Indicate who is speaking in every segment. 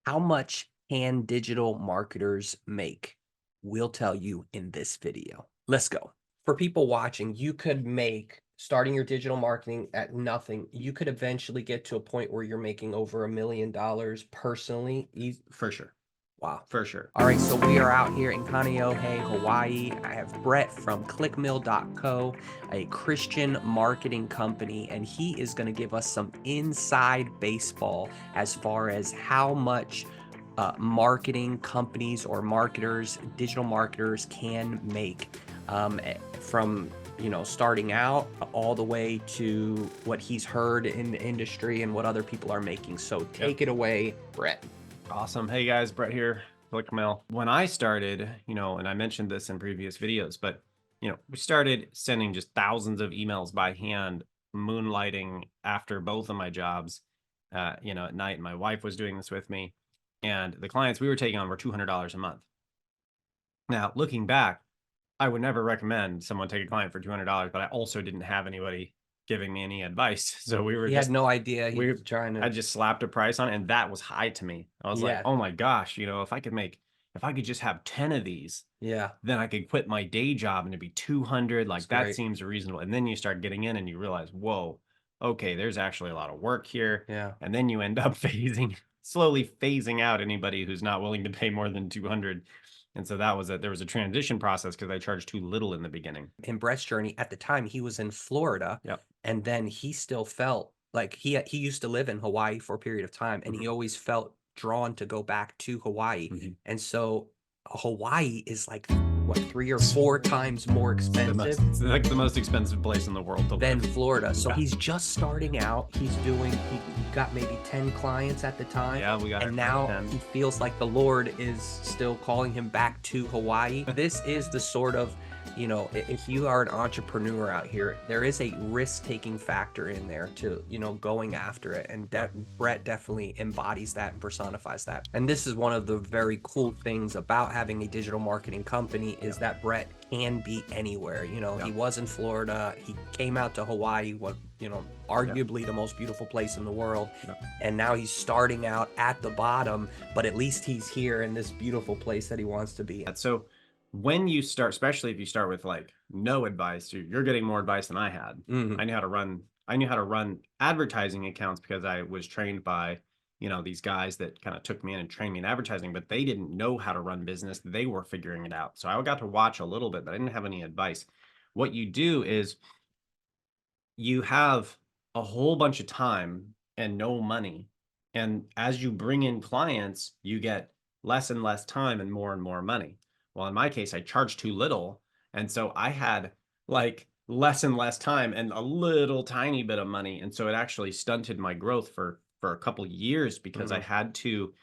Speaker 1: How much can digital marketers make? We'll tell you in this video. Let's go. For people watching, you could make starting your digital marketing at nothing. You could eventually get to a point where you're making over $1 million personally.
Speaker 2: For sure.
Speaker 1: Wow.
Speaker 2: For sure.
Speaker 1: All right, so we are out here in Kaneohe, Hawaii. I have Brett from clickmill.co, a Christian marketing company, and he is going to give us some inside baseball as far as how much marketing companies or marketers, digital marketers can make from starting out all the way to what he's heard in the industry and what other people are making. So take it away, Brett.
Speaker 2: Awesome. Hey guys, Brett here, Clickmill. When I started, and I mentioned this in previous videos, but we started sending just thousands of emails by hand, moonlighting after both of my jobs, at night. My wife was doing this with me, and the clients we were taking on were $200 a month. Now, looking back, I would never recommend someone take a client for $200, but I also didn't have anybody giving me any advice. So we were
Speaker 1: He had
Speaker 2: just
Speaker 1: no idea he
Speaker 2: we
Speaker 1: was trying
Speaker 2: I
Speaker 1: to.
Speaker 2: just slapped a price on it, and that was high to me. I was like,
Speaker 1: Yeah,
Speaker 2: "Oh my gosh, if I could just have 10 of these,
Speaker 1: yeah,
Speaker 2: then I could quit my day job and it'd be 200.
Speaker 1: it's
Speaker 2: Like that
Speaker 1: great.
Speaker 2: seems reasonable." And then you start getting in and you realize, "Whoa, okay, there's actually a lot of work here."
Speaker 1: Yeah.
Speaker 2: And then you end up slowly phasing out anybody who's not willing to pay more than 200. And so there was a transition process because I charged too little in the beginning.
Speaker 1: In Brett's journey, at the time, he was in Florida,
Speaker 2: Yep.
Speaker 1: and then he still felt like he used to live in Hawaii for a period of time, and
Speaker 2: Mhm.
Speaker 1: he always felt drawn to go back to Hawaii,
Speaker 2: Mhm.
Speaker 1: and so Hawaii is like, what, 3 or 4 times more expensive
Speaker 2: It's like the most expensive place in the world to
Speaker 1: than
Speaker 2: live.
Speaker 1: Florida. So
Speaker 2: Yeah.
Speaker 1: he's just starting out. He got maybe 10 clients at the time.
Speaker 2: Yeah, we got our
Speaker 1: And
Speaker 2: first
Speaker 1: now
Speaker 2: 10.
Speaker 1: he feels like the Lord is still calling him back to Hawaii. This is the sort of, if you are an entrepreneur out here, there is a risk-taking factor in there to, going after it. And Brett definitely embodies that and personifies that. And this is one of the very cool things about having a digital marketing company is that Brett can be anywhere. He was in Florida. He came out to Hawaii, arguably the most beautiful place in the world.
Speaker 2: Yeah.
Speaker 1: And now he's starting out at the bottom, but at least he's here in this beautiful place that he wants to be in.
Speaker 2: So when you start, especially if you start with like no advice, you're getting more advice than I had.
Speaker 1: Mhm.
Speaker 2: I knew how to run advertising accounts because I was trained by, these guys that kind of took me in and trained me in advertising, but they didn't know how to run business. They were figuring it out. So I got to watch a little bit, but I didn't have any advice. What you do is you have a whole bunch of time and no money. And as you bring in clients, you get less and less time and more money. Well, in my case, I charged too little. And so I had like less and less time and a little tiny bit of money. And so it actually stunted my growth for a couple years because I
Speaker 1: Mhm.
Speaker 2: had to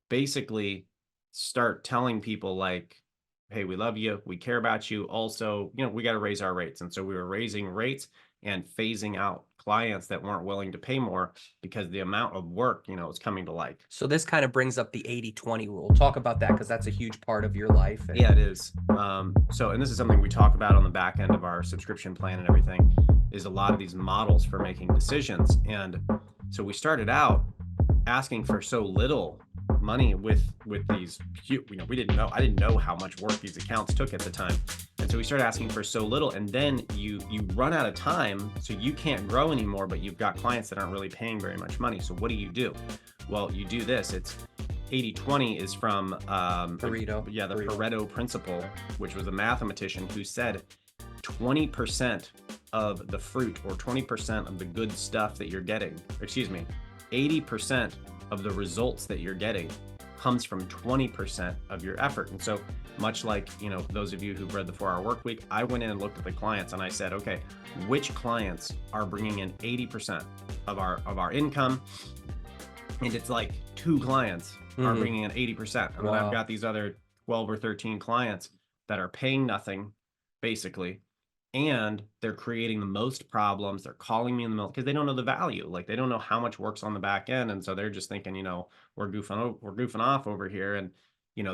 Speaker 2: basically start telling people like, hey, we love you, we care about you. Also, we got to raise our rates. And so we were raising rates and phasing out clients that weren't willing to pay more because the amount of work, was coming to light.
Speaker 1: So this kind of brings up the 80-20 rule. Talk about that because that's a huge part of your life.
Speaker 2: Yeah, it is. And this is something we talk about on the back end of our subscription plan and everything, is a lot of these models for making decisions. And so we started out asking for so little money with these we didn't know I didn't know how much work these accounts took at the time. And so we started asking for so little, and then you run out of time, so you can't grow anymore, but you've got clients that aren't really paying very much money. So what do? Well, you do this. It's 80-20 is from
Speaker 1: Pareto.
Speaker 2: the Pareto principle, which was a mathematician who said 20% of the fruit or 20% of the good stuff that you're getting, excuse me, 80% of the results that you're getting comes from 20% of your effort. And so much like, those of you who've read the 4-Hour Work Week, I went in and looked at the clients and I said, okay, which clients are bringing in 80% of our income? And it's like 2 clients are
Speaker 1: Mhm.
Speaker 2: bringing in 80%. And then
Speaker 1: Wow.
Speaker 2: I've got these other 12 or 13 clients that are paying nothing, basically, and they're creating the most problems. They're calling me in the middle because they don't know the value. Like they don't know how much works on the back end, and so they're just thinking, we're goofing off over here, and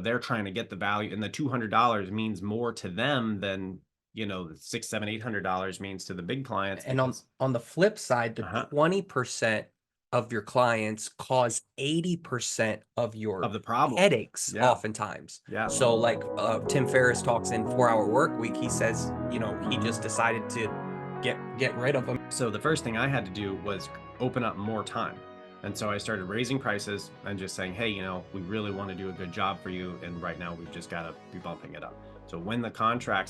Speaker 2: they're trying to get the value, and the $200 means more to them than the $600, $700, $800 means to the big clients
Speaker 1: And on
Speaker 2: because
Speaker 1: on the flip side, the
Speaker 2: uh-huh,
Speaker 1: 20% of your clients cause 80% of
Speaker 2: Of
Speaker 1: your
Speaker 2: the problem.
Speaker 1: headaches
Speaker 2: Yeah.
Speaker 1: oftentimes.
Speaker 2: Yeah.
Speaker 1: So like Tim Ferriss talks in 4 Hour Work Week, he says, he just decided to get rid of them.
Speaker 2: So the first thing I had to do was open up more time. And so I started raising prices and just saying, hey, we really want to do a good job for you. And right now we've just got to be bumping it up. So when the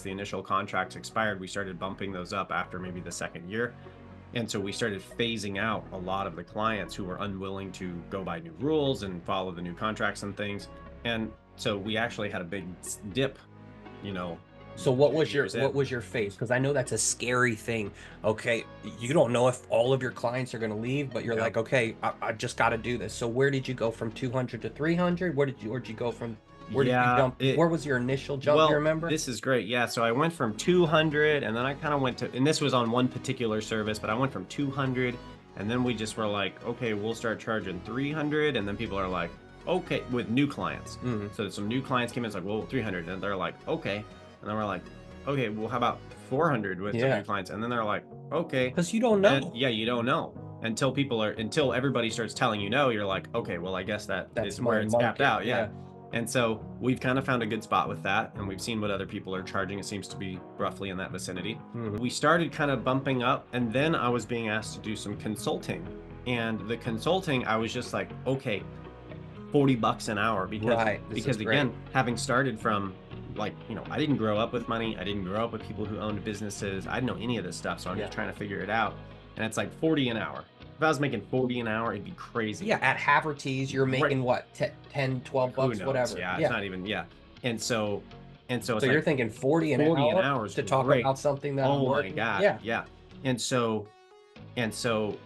Speaker 2: initial contracts expired, we started bumping those up after maybe the second year. And so we started phasing out a lot of the clients who were unwilling to go by new rules and follow the new contracts and things. And so we actually had a big dip, you know,
Speaker 1: So what was your
Speaker 2: years in.
Speaker 1: what was your phase? Because I know that's a scary thing. Okay, you don't know if all of your clients are going to leave, but you're
Speaker 2: Yep.
Speaker 1: like, okay, I just got to do this. So where did you go from 200 to 300? Where'd you go from? Where did you
Speaker 2: Yeah,
Speaker 1: jump? Where was your initial jump? You
Speaker 2: well,
Speaker 1: remember?
Speaker 2: this is great. Yeah, so I went from 200 and then I kind of went to, and this was on one particular service, but I went from 200 and then we just were like, okay, we'll start charging 300. And then people are like, okay, with new clients.
Speaker 1: Mhm.
Speaker 2: So some new clients came in, it's like, well, 300. And they're like, okay. And then we're like, okay, well, how about 400 with some
Speaker 1: Yeah.
Speaker 2: new clients? And then they're like, okay.
Speaker 1: Because you don't
Speaker 2: And
Speaker 1: know.
Speaker 2: yeah, you don't know until everybody starts telling you no, you're like, okay, well, I guess that's
Speaker 1: That's
Speaker 2: where
Speaker 1: my
Speaker 2: it's capped
Speaker 1: market.
Speaker 2: out. Yeah. And so we've kind of found a good spot with that. And we've seen what other people are charging. It seems to be roughly in that vicinity.
Speaker 1: Mhm.
Speaker 2: We started kind of bumping up, and then I was being asked to do some consulting. And the consulting, I was just like, okay, $40 an hour
Speaker 1: Right. This is great.
Speaker 2: again, having started from like, I didn't grow up with money. I didn't grow up with people who owned businesses. I didn't know any of this stuff. So I'm just
Speaker 1: Yeah.
Speaker 2: trying to figure it out. And it's like 40 an hour. If I was making 40 an hour, it'd be crazy.
Speaker 1: Yeah, at Haverty's, you're
Speaker 2: Right.
Speaker 1: making what, 10, 12
Speaker 2: Who
Speaker 1: bucks,
Speaker 2: knows?
Speaker 1: whatever.
Speaker 2: Yeah, it's not even, yeah. And so it's
Speaker 1: So you're
Speaker 2: like
Speaker 1: thinking 40 an
Speaker 2: 40 an
Speaker 1: hour
Speaker 2: hour is
Speaker 1: to talk
Speaker 2: great.
Speaker 1: about something that I'm
Speaker 2: Oh my
Speaker 1: working?
Speaker 2: God.
Speaker 1: Yeah.
Speaker 2: Yeah. And so and so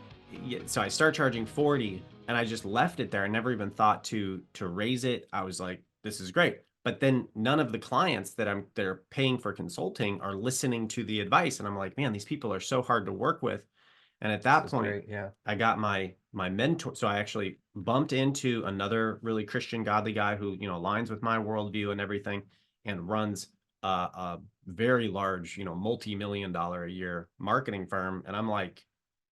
Speaker 2: yeah, so I start charging 40 and I just left it there. I never even thought to raise it. I was like, this is great. But then none of the clients they're paying for consulting are listening to the advice. And I'm like, man, these people are so hard to work with. And at
Speaker 1: This
Speaker 2: that
Speaker 1: is
Speaker 2: point,
Speaker 1: great. Yeah.
Speaker 2: I got my mentor. So I actually bumped into another really Christian, godly guy who, aligns with my worldview and everything and runs a very large, multi-million dollar a year marketing firm. And I'm like,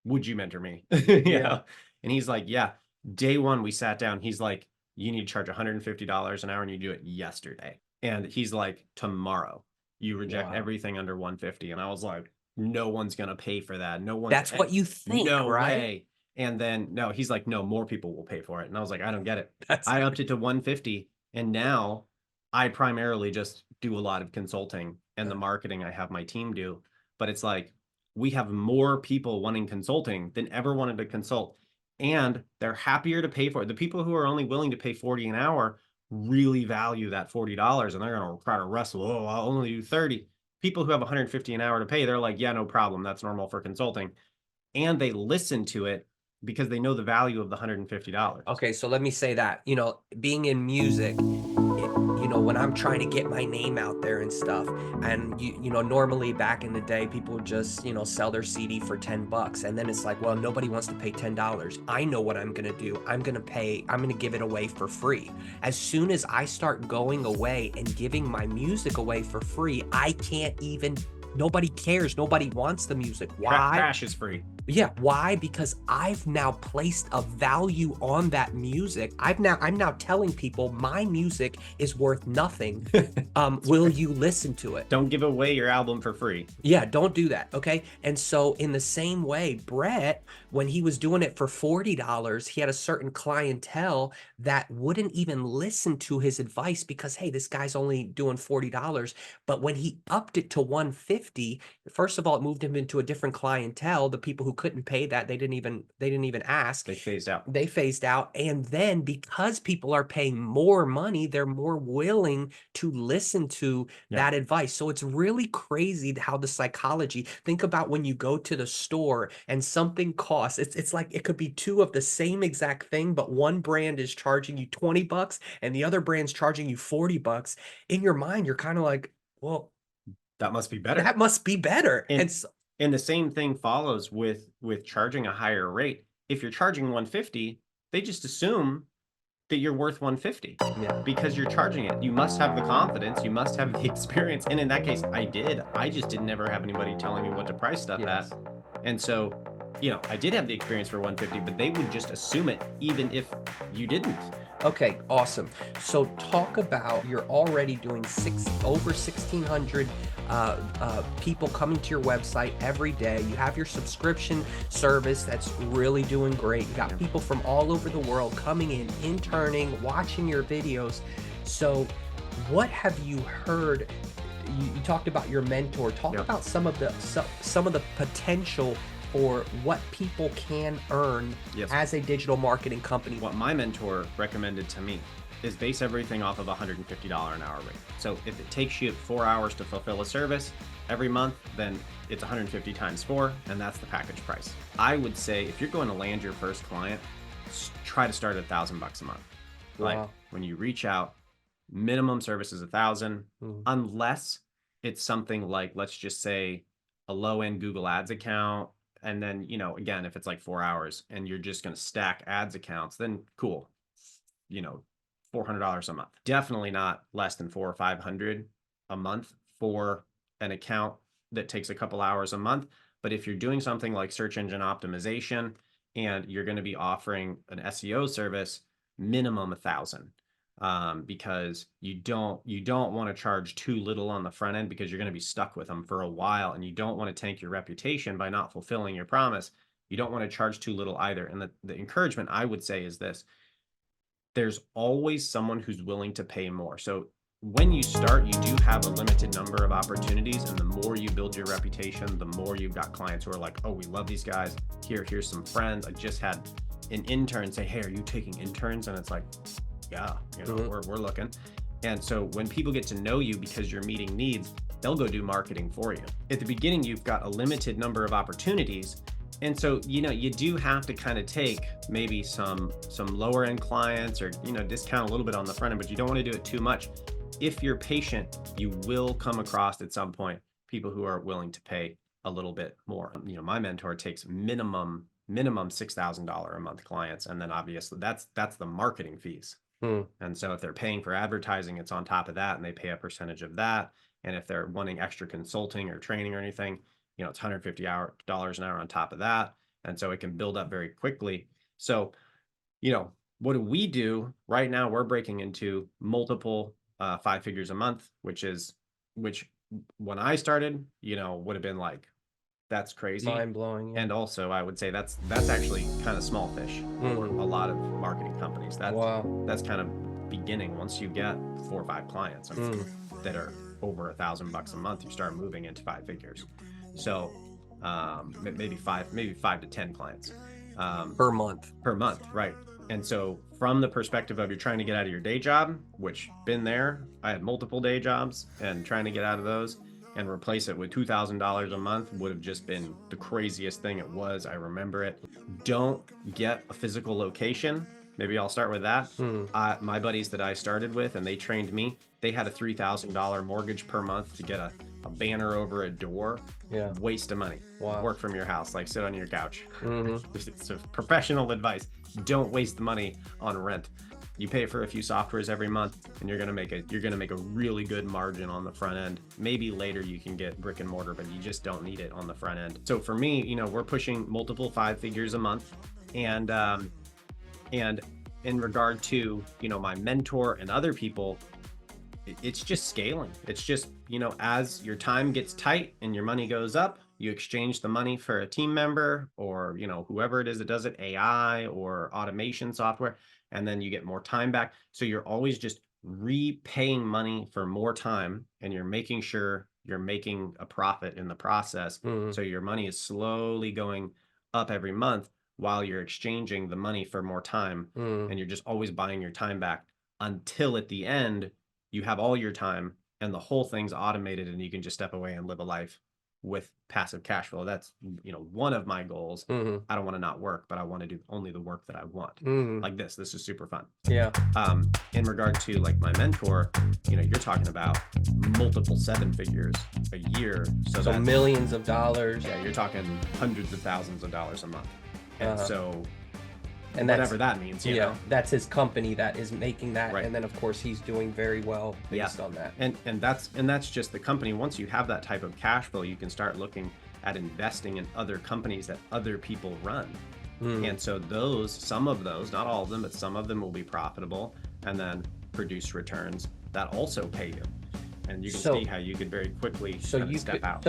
Speaker 2: would you mentor me?
Speaker 1: Yeah.
Speaker 2: And he's like, yeah. Day one, we sat down. He's like, you need to charge $150 an hour and you do it yesterday. And he's like, tomorrow you reject
Speaker 1: Wow.
Speaker 2: everything under 150. And I was like, no one's going to pay for that. No one's,
Speaker 1: That's what you think,
Speaker 2: no
Speaker 1: right?
Speaker 2: way. And then, no, he's like, no, more people will pay for it. And I was like, I don't get it.
Speaker 1: That's
Speaker 2: I upped it to 150. And now I primarily just do a lot of consulting and the marketing I have my team do. But it's like, we have more people wanting consulting than ever wanted to consult. And they're happier to pay for it. The people who are only willing to pay 40 an hour really value that $40 and they're going to try to wrestle. Oh, I'll only do 30. People who have 150 an hour to pay, they're like, yeah, no problem. That's normal for consulting. And they listen to it because they know the value of the $150.
Speaker 1: Okay, so let me say that, being in music, when I'm trying to get my name out there and stuff, and normally back in the day, people would just, sell their CD for 10 bucks. And then it's like, well, nobody wants to pay $10. I know what I'm going to do. I'm going to give it away for free. As soon as I start going away and giving my music away for free, nobody cares. Nobody wants the music. Why?
Speaker 2: Trash is free.
Speaker 1: Yeah, why? Because I've now placed a value on that music. I'm now telling people my music is worth nothing. Will you listen to it?
Speaker 2: Don't give away your album for free.
Speaker 1: Yeah, don't do that. Okay. And so in the same way, Brett, when he was doing it for $40, he had a certain clientele that wouldn't even listen to his advice because, hey, this guy's only doing $40. But when he upped it to 150, first of all, it moved him into a different clientele. The people who couldn't pay that, they didn't even ask.
Speaker 2: They phased out.
Speaker 1: They phased out. And then because people are paying more money, they're more willing to listen to that advice. So it's really crazy how the psychology, think about when you go to the store and something costs, it's like it could be two of the same exact thing, but one brand is charging you 20 bucks and the other brand's charging you 40 bucks. In your mind, you're kind of like, well,
Speaker 2: that must be better.
Speaker 1: That must be better.
Speaker 2: And the same thing follows with charging a higher rate. If you're charging 150, they just assume that you're worth 150 because you're charging it. You must have the confidence. You must have the experience. And in that case, I did. I just didn't ever have anybody telling me what to price stuff at. And so I did have the experience for 150, but they would just assume it even if you didn't.
Speaker 1: Okay, awesome. So talk about, you're already doing over 1,600 people coming to your website every day. You have your subscription service that's really doing great. You got people from all over the world coming in, interning, watching your videos. So what have you heard? You talked about your mentor. Talk about some of the potential for what people can earn as a digital marketing company.
Speaker 2: What my mentor recommended to me is base everything off of a $150 an hour rate. So if it takes you 4 hours to fulfill a service every month, then it's 150 times 4, and that's the package price. I would say if you're going to land your first client, try to start at $1,000 a month.
Speaker 1: Wow.
Speaker 2: Like when you reach out, minimum service is 1,000, unless it's something like, let's just say, a low-end Google Ads account. And then, again, if it's like 4 hours and you're just going to stack ads accounts, then cool, $400 a month. Definitely not less than 400 or 500 a month for an account that takes a couple hours a month. But if you're doing something like search engine optimization and you're going to be offering an SEO service, minimum 1,000. Because you don't want to charge too little on the front end, because you're going to be stuck with them for a while, and you don't want to tank your reputation by not fulfilling your promise. You don't want to charge too little either. And the encouragement I would say is this: there's always someone who's willing to pay more. So when you start, you do have a limited number of opportunities, and the more you build your reputation, the more you've got clients who are like, oh, we love these guys. Here's some friends. I just had an intern say, hey, are you taking interns? And it's like, yeah, we're looking. And so when people get to know you because you're meeting needs, they'll go do marketing for you. At the beginning, you've got a limited number of opportunities. And so, you do have to kind of take maybe some lower end clients, or, discount a little bit on the front end, but you don't want to do it too much. If you're patient, you will come across at some point people who are willing to pay a little bit more. My mentor takes minimum $6,000 a month clients. And then obviously that's the marketing fees. And so if they're paying for advertising, it's on top of that, and they pay a percentage of that. And if they're wanting extra consulting or training or anything, it's $150 an hour on top of that. And so it can build up very quickly. So, what do we do right now? We're breaking into multiple 5 figures a month, which when I started, would have been like, that's crazy,
Speaker 1: mind-blowing. Yeah.
Speaker 2: And also I would say that's actually kind of small fish for a lot of marketing companies. That's kind of beginning. Once you get 4 or 5 clients that are over $1,000 a month, you start moving into 5 figures. So maybe 5 to 10 clients
Speaker 1: per month,
Speaker 2: right? And so from the perspective of you're trying to get out of your day job, which been there, I had multiple day jobs, and trying to get out of those and replace it with $2,000 a month would have just been the craziest thing it was. I remember it. Don't get a physical location. Maybe I'll start with that. My buddies that I started with, and they trained me, they had a $3,000 mortgage per month to get a banner over a door.
Speaker 1: Yeah.
Speaker 2: Waste of money.
Speaker 1: Wow.
Speaker 2: Work from your house, like sit on your couch. It's a professional advice. Don't waste the money on rent. You pay for a few softwares every month, and you're gonna make a really good margin on the front end. Maybe later you can get brick and mortar, but you just don't need it on the front end. So for me, we're pushing multiple 5 figures a month, and in regard to my mentor and other people, it's just scaling. It's just as your time gets tight and your money goes up, you exchange the money for a team member, or whoever it is that does it, AI or automation software, and then you get more time back. So you're always just repaying money for more time, and you're making sure you're making a profit in the process. So your money is slowly going up every month while you're exchanging the money for more time, and you're just always buying your time back until at the end you have all your time and the whole thing's automated, and you can just step away and live a life with passive cash flow. That's one of my goals. I don't want to not work, but I want to do only the work that I want. Like this is super fun.
Speaker 1: Yeah.
Speaker 2: In regard to like my mentor, you're talking about multiple 7 figures a year. So
Speaker 1: millions of dollars.
Speaker 2: Yeah, you're talking hundreds of thousands of dollars a month. And so
Speaker 1: and
Speaker 2: whatever that means, you know.
Speaker 1: That's his company that is making that,
Speaker 2: right.
Speaker 1: And then of course he's doing very well based on that.
Speaker 2: And that's just the company. Once you have that type of cash flow, you can start looking at investing in other companies that other people run.
Speaker 1: Mm.
Speaker 2: And so some of those, not all of them, but some of them will be profitable and then produce returns that also pay you. And you can see
Speaker 1: So
Speaker 2: how you could very quickly
Speaker 1: So
Speaker 2: kind of
Speaker 1: you
Speaker 2: step
Speaker 1: could,
Speaker 2: out.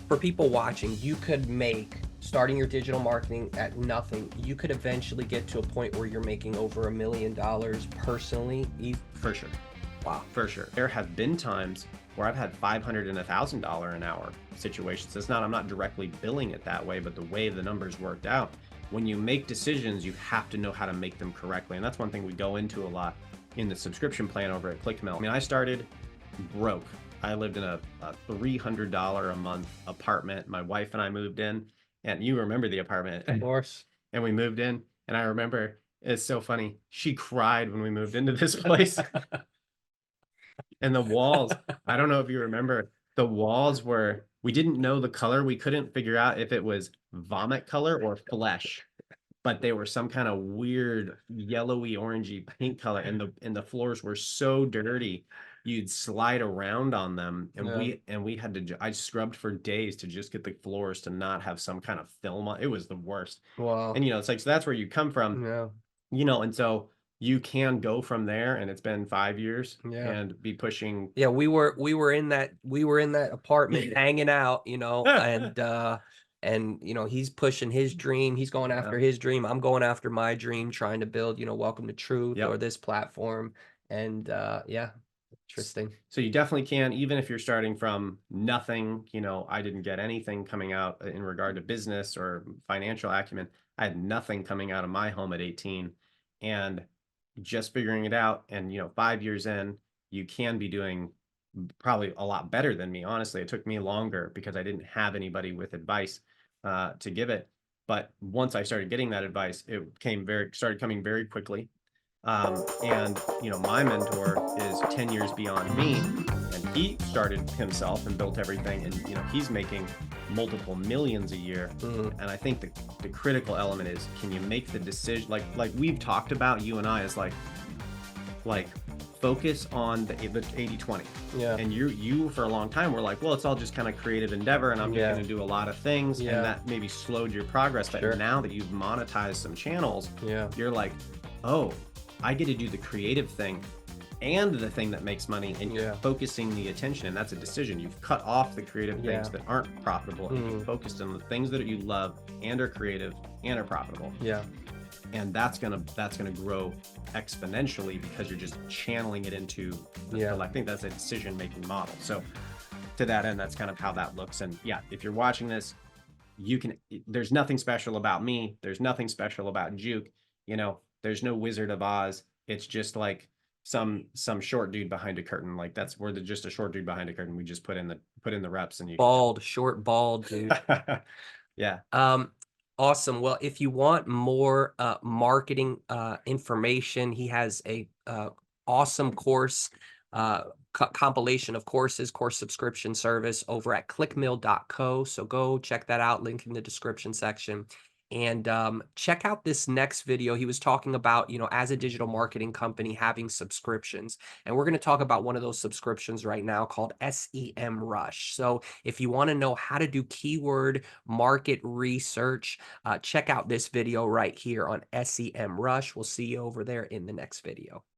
Speaker 1: for people watching, you could make, starting your digital marketing at nothing, you could eventually get to a point where you're making over $1 million personally.
Speaker 2: For sure.
Speaker 1: Wow.
Speaker 2: For sure. There have been times where I've had $500 and $1,000 an hour situations. I'm not directly billing it that way, but the way the numbers worked out, when you make decisions, you have to know how to make them correctly. And that's one thing we go into a lot in the subscription plan over at ClickMill. I mean, I started broke. I lived in a $300 a month apartment. My wife and I moved in, and you remember the apartment.
Speaker 1: Of course.
Speaker 2: And we moved in, and I remember, it's so funny. She cried when we moved into this place. And the walls, I don't know if you remember, the walls were, we didn't know the color. We couldn't figure out if it was vomit color or flesh, but they were some kind of weird yellowy orangey paint color, and the floors were so dirty. You'd slide around on them, and
Speaker 1: Yeah.
Speaker 2: we had to I scrubbed for days to just get the floors to not have some kind of film on. It was the worst.
Speaker 1: Wow.
Speaker 2: And it's like, so that's where you come from,
Speaker 1: Yeah.
Speaker 2: and so you can go from there, and it's been 5 years
Speaker 1: Yeah.
Speaker 2: and be pushing.
Speaker 1: Yeah, we were in that apartment hanging out, and he's pushing his dream. He's going
Speaker 2: Yeah.
Speaker 1: after his dream. I'm going after my dream, trying to build, Welcome to Truth or
Speaker 2: Yep.
Speaker 1: this platform. And yeah, interesting.
Speaker 2: So you definitely can, even if you're starting from nothing. I didn't get anything coming out in regard to business or financial acumen. I had nothing coming out of my home at 18, and just figuring it out. And 5 years in, you can be doing probably a lot better than me. Honestly, it took me longer because I didn't have anybody with advice to give it. But once I started getting that advice, it started coming very quickly. And my mentor is 10 years beyond me, and he started himself and built everything. And he's making multiple millions a year.
Speaker 1: Mhm.
Speaker 2: And I think the critical element is, can you make the decision, like we've talked about, you and I, is like focus on the 80/20.
Speaker 1: Yeah.
Speaker 2: And you for a long time were like, well, it's all just kind of creative endeavor, and I'm just
Speaker 1: Yeah.
Speaker 2: going to do a lot of things.
Speaker 1: Yeah.
Speaker 2: And that maybe slowed your progress. But
Speaker 1: Sure.
Speaker 2: now that you've monetized some channels,
Speaker 1: Yeah.
Speaker 2: you're like, oh, I get to do the creative thing and the thing that makes money, and you're
Speaker 1: Yeah.
Speaker 2: focusing the attention. And that's a decision. You've cut off the creative
Speaker 1: Yeah.
Speaker 2: things that aren't profitable, and you've
Speaker 1: Mhm.
Speaker 2: focused on the things that you love and are creative and are profitable.
Speaker 1: Yeah.
Speaker 2: And that's gonna grow exponentially because you're just channeling it into
Speaker 1: Yeah.
Speaker 2: I think that's a decision making model. So to that end, that's kind of how that looks. And yeah, if you're watching this, there's nothing special about me. There's nothing special about Juke. There's no Wizard of Oz. It's just like some short dude behind a curtain. Like, we're just a short dude behind a curtain. We just put in the reps, and you
Speaker 1: Bald, short, bald dude.
Speaker 2: yeah.
Speaker 1: Awesome. Well, if you want more marketing information, he has a awesome course, compilation of course subscription service over at clickmill.co. So go check that out, link in the description section. And check out this next video. He was talking about, as a digital marketing company, having subscriptions. And we're going to talk about one of those subscriptions right now called SEM Rush. So if you want to know how to do keyword market research, check out this video right here on SEM Rush. We'll see you over there in the next video.